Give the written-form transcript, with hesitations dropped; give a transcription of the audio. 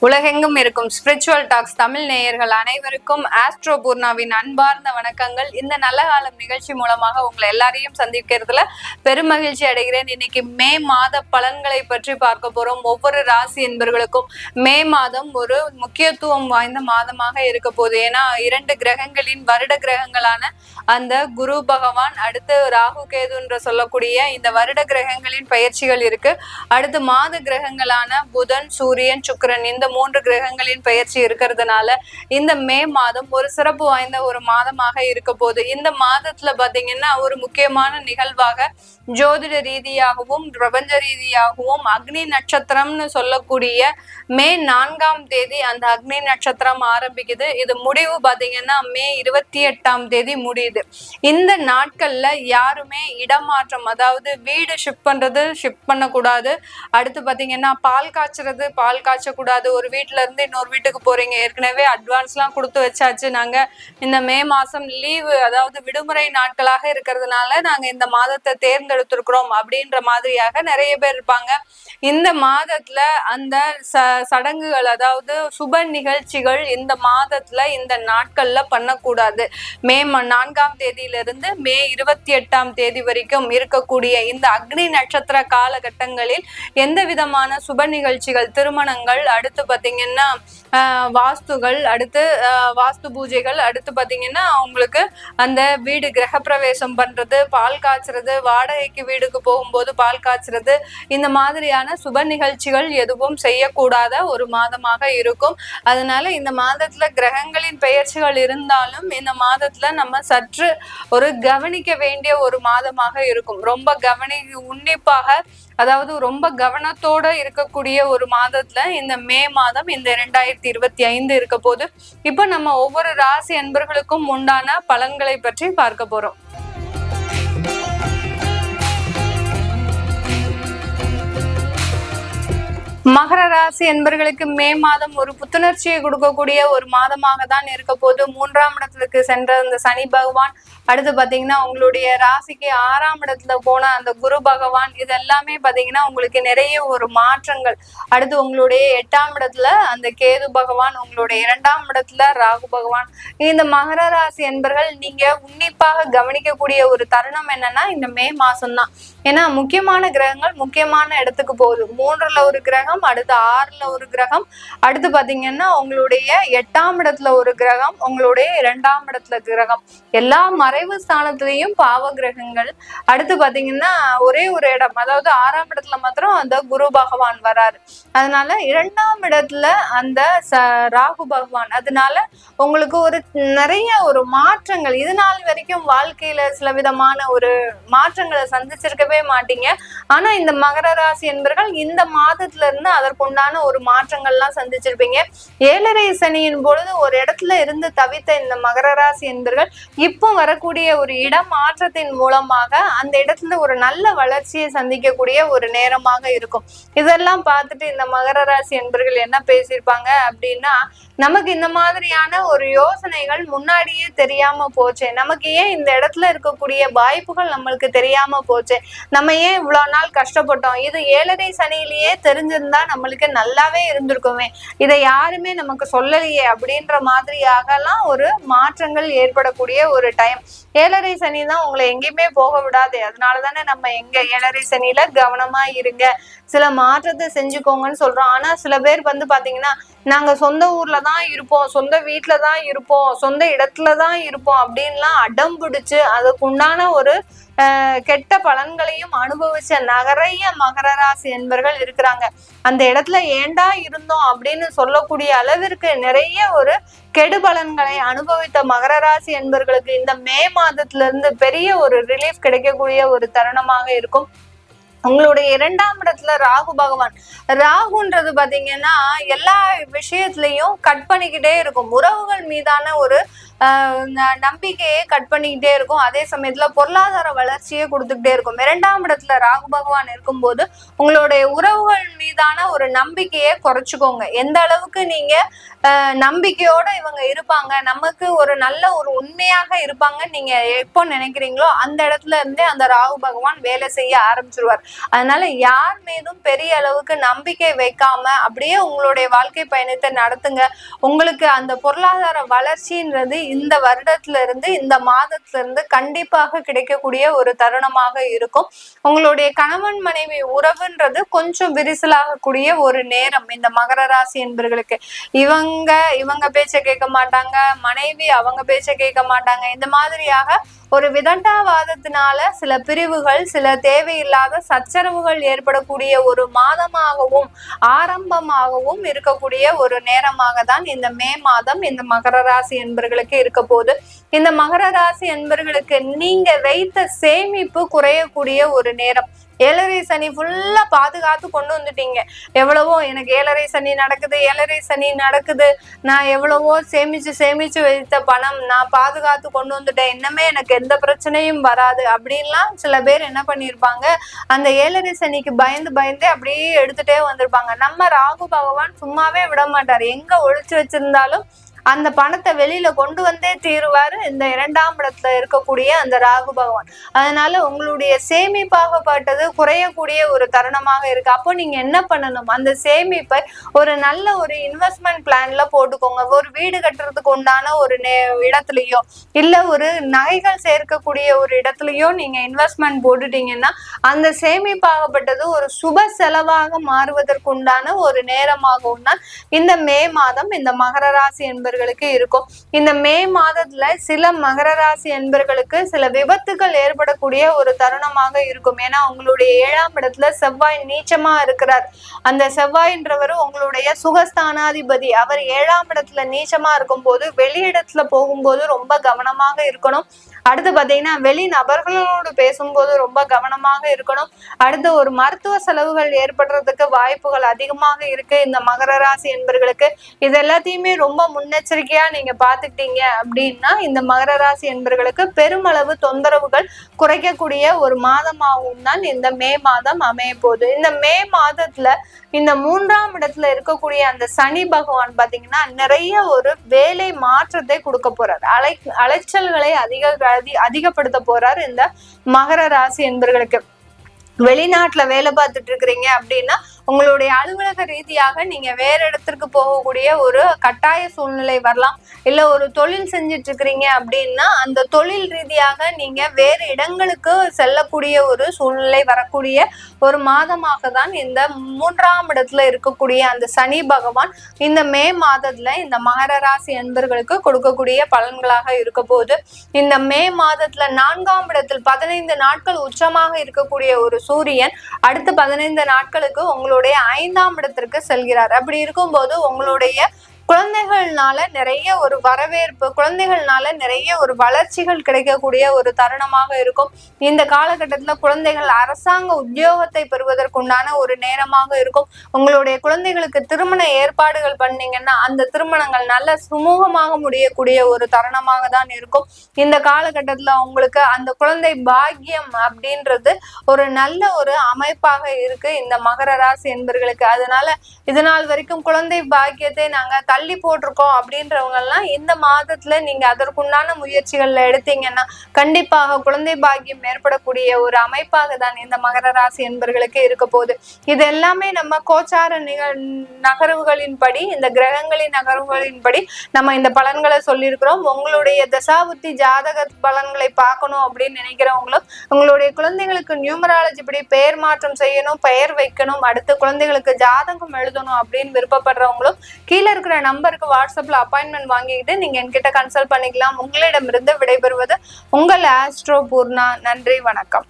உலகெங்கும் இருக்கும் spiritual tax Tamil நேயர்கள் அனைவருக்கும் ஆஸ்ட்ரோ பூர்ணாவின் அன்பார்ந்த வணக்கங்கள். இந்த நல்ல காலம் நிகழ்ச்சி மூலமாக உங்களை எல்லாரையும் சந்திக்கிறதுல பெருமகிழ்ச்சி அடைகிறேன். இன்னைக்கு மே மாத பலன்களை பற்றி பார்க்க போறோம். ஒவ்வொரு ராசி என்பவர்களுக்கும் மே மாதம் ஒரு முக்கியத்துவம் வாய்ந்த மாதமாக இருக்க போகுது. ஏன்னா 2 கிரகங்களின் வருட கிரகங்களான அந்த குரு பகவான், அடுத்து ராகு கேது என்று சொல்லக்கூடிய இந்த வருட கிரகங்களின் பயிற்சிகள் இருக்கு. அடுத்து மாத கிரகங்களான புதன், சூரியன், சுக்கிரன், இந்த 3 கிரகங்களின் பயிற்சி இருக்கிறதுனால இந்த மே மாதம் ஒரு சிறப்பு வாய்ந்த ஒரு மாதமாக இருக்க போகுது. இந்த மாதத்துல பாத்தீங்கன்னா ஒரு முக்கியமான நிகழ்வாக ஜோதிட ரீதியாகவும் பிரபஞ்ச ரீதியாகவும் அக்னி நட்சத்திரம்னு சொல்லக்கூடிய மே 4ஆம் தேதி அந்த அக்னி நட்சத்திரம் ஆரம்பிக்குது. இது முடிவு பாத்தீங்கன்னா மே 28ஆம் தேதி முடியுது. இந்த நாட்கள்ல யாருமே இடமாற்றம், அதாவது வீடு ஷிஃப்ட் பண்றது ஷிஃப்ட் பண்ணக்கூடாது. அடுத்து பாத்தீங்கன்னா பால் காய்ச்சறது பால் காய்ச்சக்கூடாது. ஒரு வீட்டுல இருந்து இன்னொரு வீட்டுக்கு போறீங்க, ஏற்கனவே அட்வான்ஸ் எல்லாம் கொடுத்து வச்சாச்சு, நாங்க இந்த மே மாசம் லீவு அதாவது விடுமுறை நாட்களாக இருக்கிறதுனால நாங்க இந்த மாதத்தை தேர்ந்தெடுத்திருக்கிறோம் அப்படின்ற மாதிரியாக நிறைய பேர் இருப்பாங்க. இந்த மாதத்துல அந்த சடங்குகள் அதாவது சுப நிகழ்ச்சிகள் இந்த மாதத்துல இந்த நாட்கள்ல பண்ணக்கூடாது. மே 4ஆம் தேதியிலிருந்து மே 28ஆம் தேதி வரைக்கும் இருக்கக்கூடிய இந்த அக்னி நட்சத்திர காலகட்டங்களில் எந்த விதமான சுப நிகழ்ச்சிகள், திருமணங்கள், அடுத்து பாத்தீங்கன்னா வாஸ்துகள், அடுத்து வாஸ்து பூஜைகள், அடுத்து பாத்தீங்கன்னா உங்களுக்கு அந்த வீடு கிரகப்பிரவேசம் பண்றது, பால் காய்ச்சறது, வாடகைக்கு வீடுக்கு போகும்போது பால் காய்ச்சறது, இந்த மாதிரியான சுப நிகழ்ச்சிகள் எதுவும் செய்யக்கூடாத ஒரு மாதமாக இருக்கும். அதனால இந்த மாதத்துல கிரகங்களின் பெயர்ச்சிகள் இருந்தாலும் இந்த மாதத்துல நம்ம சற்று ஒரு கவனிக்க வேண்டிய ஒரு மாதமாக இருக்கும். ரொம்ப உன்னிப்பாக, அதாவது ரொம்ப கவனத்தோட இருக்கக்கூடிய ஒரு மாதத்துல இந்த மே மாதம் இந்த 2025 இருக்க போது. இப்ப நம்ம ஒவ்வொரு ராசி அன்பர்களுக்கும் உண்டான பலன்களை பற்றி பார்க்க போறோம். மகர ராசி என்பர்களுக்கு மே மாதம் ஒரு புத்துணர்ச்சியை கொடுக்கக்கூடிய ஒரு மாதமாக தான் இருக்க போது. 3ஆம் இடத்துக்கு சென்ற அந்த சனி பகவான், அடுத்து பாத்தீங்கன்னா உங்களுடைய ராசிக்கு 6ஆம் இடத்துல போன அந்த குரு பகவான், இது எல்லாமே பாத்தீங்கன்னா உங்களுக்கு நிறைய ஒரு மாற்றங்கள். அடுத்து உங்களுடைய 8ஆம் இடத்துல அந்த கேது பகவான், உங்களுடைய 2ஆம் இடத்துல ராகு பகவான். இந்த மகர ராசி என்பர்கள் நீங்க உன்னிப்பாக கவனிக்கக்கூடிய ஒரு தருணம் என்னன்னா இந்த மே மாசம் தான். ஏன்னா முக்கியமான கிரகங்கள் முக்கியமான இடத்துக்கு போகுது. 3ல ஒரு கிரகம், அடுத்து 6ல ஒரு கிரகம், அடுத்து பாத்தீங்கன்னா உங்களுடைய 8ஆம் இடத்துல ஒரு கிரகம், உங்களுடைய 2ஆம் இடத்துல கிரகம், எல்லா மறைவு ஸ்தானத்திலையும் பாவ கிரகங்கள். அடுத்து பாத்தீங்கன்னா ஒரே ஒரு இடம், அதாவது 6ஆம் இடத்துல மாத்திரம் அந்த குரு பகவான் வராரு. அதனால 2ஆம் இடத்துல அந்த ராகு பகவான். அதனால உங்களுக்கு ஒரு நிறைய ஒரு மாற்றங்கள், இது நாள் வரைக்கும் வாழ்க்கையில சில விதமான ஒரு மாற்றங்களை சந்திச்சிருக்கவே மாட்டீங்க. ஆனா இந்த மகர ராசி என்பர்கள் இந்த மாதத்துல இருந்து அதற்குண்டான ஒரு மாற்றங்கள்லாம் சந்திச்சிருப்பீங்க. 7.5 சனியின் பொழுது ஒரு இடத்துல இருந்து தவித்த இந்த மகர ராசி என்பர்கள் இப்போ வரக்கூடிய ஒரு இடம் மாற்றத்தின் மூலமாக அந்த இடத்துல ஒரு நல்ல வளர்ச்சியை சந்திக்கக்கூடிய ஒரு நேரமாக இருக்கும். இதெல்லாம் பார்த்துட்டு இந்த மகர ராசி என்பர்கள் என்ன பேசியிருப்பாங்க அப்படின்னா, நமக்கு இந்த மாதிரியான ஒரு யோசனைகள் முன்னாடியே தெரியாம போச்சு, நமக்கு ஏன் இந்த இடத்துல இருக்கக்கூடிய வாய்ப்புகள் நம்மளுக்கு தெரியாம போச்சு, நம்ம ஏன் இவ்வளவு நாள் கஷ்டப்பட்டோம், இது 7.5 சனியிலேயே தெரிஞ்சிருந்தா நம்மளுக்கு நல்லாவே இருந்திருக்குமே, இதை யாருமே நமக்கு சொல்லலையே அப்படின்ற மாதிரியாகலாம் ஒரு மாற்றங்கள் ஏற்படக்கூடிய ஒரு டைம். 7.5 சனி தான் உங்களை எங்கேயுமே போக விடாது. அதனாலதானே நம்ம எங்க 7.5 சனியில கவனமா இருங்க, சில மாற்றத்தை செஞ்சுக்கோங்கன்னு சொல்றோம். ஆனா சில பேர் பாத்தீங்கன்னா நாங்க சொந்த ஊர்ல தான் இருப்போம், சொந்த வீட்டுல தான் இருப்போம், சொந்த இடத்துலதான் இருப்போம் அப்படின்லாம் அடம் பிடிச்சு அதுக்கு உண்டான ஒரு கெட்ட பலன்களையும் அனுபவிச்ச நிறைய மகர ராசி என்பர்கள் இருக்கிறாங்க. அந்த இடத்துல ஏண்டா இருந்தோம் அப்படின்னு சொல்லக்கூடிய அளவிற்கு நிறைய ஒரு கெடு பலன்களை அனுபவித்த மகர ராசி என்பர்களுக்கு இந்த மே மாதத்துல இருந்து பெரிய ஒரு ரிலீஃப் கிடைக்கக்கூடிய ஒரு தருணமாக இருக்கும். உங்களுடைய 2ஆம் இடத்துல ராகு பகவான். ராகுன்றது பாத்தீங்கன்னா எல்லா விஷயத்திலையும் கட் பண்ணிக்கிட்டே இருக்கும். உறவுகள் மீதான ஒரு நம்பிக்கையே கட் பண்ணிக்கிட்டே இருக்கும். அதே சமயத்துல பொருளாதார வளர்ச்சியே கொடுத்துக்கிட்டே இருக்கும். 2ஆம் இடத்துல ராகு பகவான் இருக்கும்போது உங்களுடைய உறவுகள் மீதான ஒரு நம்பிக்கையை குறைச்சுக்கோங்க. எந்த அளவுக்கு நீங்க நம்பிக்கையோட இவங்க இருப்பாங்க, நமக்கு ஒரு நல்ல ஒரு உண்மையாக இருப்பாங்க நீங்க எப்போ நினைக்கிறீங்களோ அந்த இடத்துல இருந்தே அந்த ராகு பகவான் வேலை செய்ய ஆரம்பிச்சிருவார். அதனால யார் மீதும் பெரிய அளவுக்கு நம்பிக்கை வைக்காம அப்படியே உங்களுடைய வாழ்க்கை பயணத்தை நடத்துங்க. உங்களுக்கு அந்த பொருளாதார வளர்ச்சின்றது இந்த வருடத்துல இருந்து இந்த மாதத்துல இருந்து கண்டிப்பாக கிடைக்கக்கூடிய ஒரு தருணமாக இருக்கும். உங்களுடைய கணவன் மனைவி உறவுன்றது கொஞ்சம் விரிசலாகக்கூடிய ஒரு நேரம் இந்த மகர ராசி என்பவர்களுக்கு. இவங்க பேச்ச கேட்க மாட்டாங்க, மனைவி அவங்க பேச்ச கேட்க மாட்டாங்க. இந்த மாதிரியாக ஒரு விதண்டாவாதத்தினால சில பிரிவுகள், சில தேவையில்லாத சச்சரவுகள் ஏற்படக்கூடிய ஒரு மாதமாகவும் ஆரம்பமாகவும் இருக்கக்கூடிய ஒரு நேரமாக தான் இந்த மே மாதம் இந்த மகர ராசி என்பவர்களுக்கு இருக்க போகுது. இந்த மகர ராசி என்பவர்களுக்கு நீங்க வைத்த சேமிப்பு குறையக்கூடிய ஒரு நேரம். ஏழரை சனி ஃபுல்லா பாதுகாத்து கொண்டு வந்துட்டீங்க. எவ்வளவோ எனக்கு ஏழரை சனி நடக்குது, நான் எவ்வளவோ சேமிச்சு வைத்த பணம் நான் பாதுகாத்து கொண்டு வந்துட்டேன், இன்னமே எனக்கு எந்த பிரச்சனையும் வராது அப்படின்லாம் சில பேர் என்ன பண்ணிருப்பாங்க, அந்த ஏழரை சனிக்கு பயந்து அப்படியே எடுத்துட்டே வந்திருப்பாங்க. நம்ம ராகு பகவான் சும்மாவே விட மாட்டார். எங்க ஒழிச்சு வச்சிருந்தாலும் அந்த பணத்தை வெளியில கொண்டு வந்தே தீருவாரு இந்த 2ஆம் இடத்துல இருக்கக்கூடிய அந்த ராகு பகவான். அதனால உங்களுடைய சேமிப்பாகப்பட்டது குறையக்கூடிய ஒரு தருணமாக இருக்கு. அப்போ நீங்க என்ன பண்ணணும், அந்த சேமிப்பை ஒரு நல்ல ஒரு இன்வெஸ்ட்மெண்ட் பிளான்ல போட்டுக்கோங்க. ஒரு வீடு கட்டுறதுக்கு உண்டான ஒரு இடத்துலயோ இல்ல ஒரு நகைகள் சேர்க்கக்கூடிய ஒரு இடத்துலயோ நீங்க இன்வெஸ்ட்மெண்ட் போட்டுட்டீங்கன்னா அந்த சேமிப்பாகப்பட்டது ஒரு சுப செலவாக மாறுவதற்கு உண்டான ஒரு நேரமாகவும் தான் இந்த மே மாதம் இந்த மகர ராசி என்பவர்களுக்கு இருக்கும். இந்த மே மாதத்துல சில மகர ராசி என்பவர்களுக்கு சில விபத்துகள் ஏற்படக்கூடிய ஒரு தருணமாக இருக்கும். ஏன்னா உங்களுடைய 7ஆம் இடத்துல செவ்வாய் நீச்சமா இருக்கிறார். அந்த செவ்வாயின்றவர் உங்களுடைய சுகஸ்தானாதிபதி. அவர் 7ஆம் இடத்துல நீச்சமா இருக்கும் போது வெளியிடத்துல போகும்போது ரொம்ப கவனமாக இருக்கணும். அடுத்து பாத்தீங்கன்னா வெளி நபர்களோடு பேசும்போது ரொம்ப கவனமாக இருக்கணும். அடுத்து ஒரு மருத்துவ செலவுகள் ஏற்படுறதுக்கு வாய்ப்புகள் அதிகமாக இருக்கு இந்த மகர ராசி என்பவர்களுக்கு. இது எல்லாத்தையுமே ரொம்ப முன்னெச்சரிக்கையா நீங்க பாத்துக்கிட்டீங்க அப்படின்னா இந்த மகர ராசி என்பவர்களுக்கு பெருமளவு தொந்தரவுகள் குறைக்கக்கூடிய ஒரு மாதமாகவும் தான் இந்த மே மாதம் அமைய போகுது. இந்த மே மாதத்துல இந்த 3ஆம் இடத்துல இருக்கக்கூடிய அந்த சனி பகவான் பாத்தீங்கன்னா நிறைய ஒரு வேலை மாற்றத்தை கொடுக்க போறார். அலைச்சல்களை அதிகப்படுத்த போறார் இந்த மகர ராசி என்பவர்களுக்கு. வெளிநாட்டுல வேலை பார்த்துட்டு இருக்கிறீங்க அப்படின்னா உங்களுடைய அலுவலக ரீதியாக நீங்க வேற இடத்திற்கு போகக்கூடிய ஒரு கட்டாய சூழ்நிலை வரலாம். இல்ல ஒரு தொழில் செஞ்சிட்டு இருக்கிறீங்க அப்படின்னா அந்த தொழில் ரீதியாக நீங்க வேறு இடங்களுக்கு செல்லக்கூடிய ஒரு சூழ்நிலை வரக்கூடிய ஒரு மாதமாக தான் இந்த 3ஆம் இடத்துல இருக்கக்கூடிய அந்த சனி பகவான் இந்த மே மாதத்துல இந்த மகர ராசி என்பவர்களுக்கு கொடுக்கக்கூடிய பலன்களாக இருக்க போகுது. இந்த மே மாதத்துல 4ஆம் இடத்தில் 15 நாட்கள் உச்சமாக இருக்கக்கூடிய ஒரு சூரியன் அடுத்த 15 நாட்களுக்கு உங்களுடைய 5ஆம் இடத்திற்கு செல்கிறார். அப்படி இருக்கும்போது உங்களுடைய குழந்தைகள்னால நிறைய ஒரு வரவேற்பு, குழந்தைகள்னால நிறைய ஒரு வளர்ச்சிகள் கிடைக்கக்கூடிய ஒரு தருணமாக இருக்கும். இந்த காலகட்டத்துல குழந்தைகள் அரசாங்க உத்தியோகத்தை பெறுவதற்குண்டான ஒரு நேரமாக இருக்கும். உங்களுடைய குழந்தைகளுக்கு திருமண ஏற்பாடுகள் பண்ணீங்கன்னா அந்த திருமணங்கள் நல்ல சுமூகமாக முடியக்கூடிய ஒரு தருணமாக தான் இருக்கும். இந்த காலகட்டத்துல உங்களுக்கு அந்த குழந்தை பாக்கியம் அப்படின்றது ஒரு நல்ல ஒரு அமைப்பாக இருக்கு இந்த மகர ராசி என்பவர்களுக்கு. அதனால இதனால் வரைக்கும் குழந்தை பாக்கியத்தை நாங்க தள்ளி போட்டிருக்கோம் அப்படின்றவங்க எல்லாம் இந்த மாதத்துல நீங்க அதற்குண்டான முயற்சிகள்ல எடுத்தீங்கன்னா கண்டிப்பாக குழந்தை பாக்கியம் ஏற்படக்கூடிய ஒரு அமைப்பாக தான் இந்த மகர ராசி என்பவர்களுக்கு இருக்க போகுது. இது எல்லாமே நம்ம கோச்சார நகர்வுகளின்படி, இந்த கிரகங்களின் நகர்வுகளின்படி நம்ம இந்த பலன்களை சொல்லியிருக்கிறோம். உங்களுடைய தசாபுத்தி ஜாதக பலன்களை பார்க்கணும் அப்படின்னு நினைக்கிறவங்களும், உங்களுடைய குழந்தைகளுக்கு நியூமராலஜி படி பெயர் மாற்றம் செய்யணும், பெயர் வைக்கணும், அடுத்து குழந்தைகளுக்கு ஜாதகம் எழுதணும் அப்படின்னு விருப்பப்படுறவங்களும் கீழே இருக்கிற நம்பருக்கு வாட்ஸ்அப்ல அப்பாயின்மெண்ட் வாங்கிக்கிட்டு நீங்க என்கிட்ட கன்சல்ட் பண்ணிக்கலாம். உங்களிடமிருந்து விடைபெறுவது உங்கள் ஆஸ்ட்ரோ பூர்ணா. நன்றி, வணக்கம்.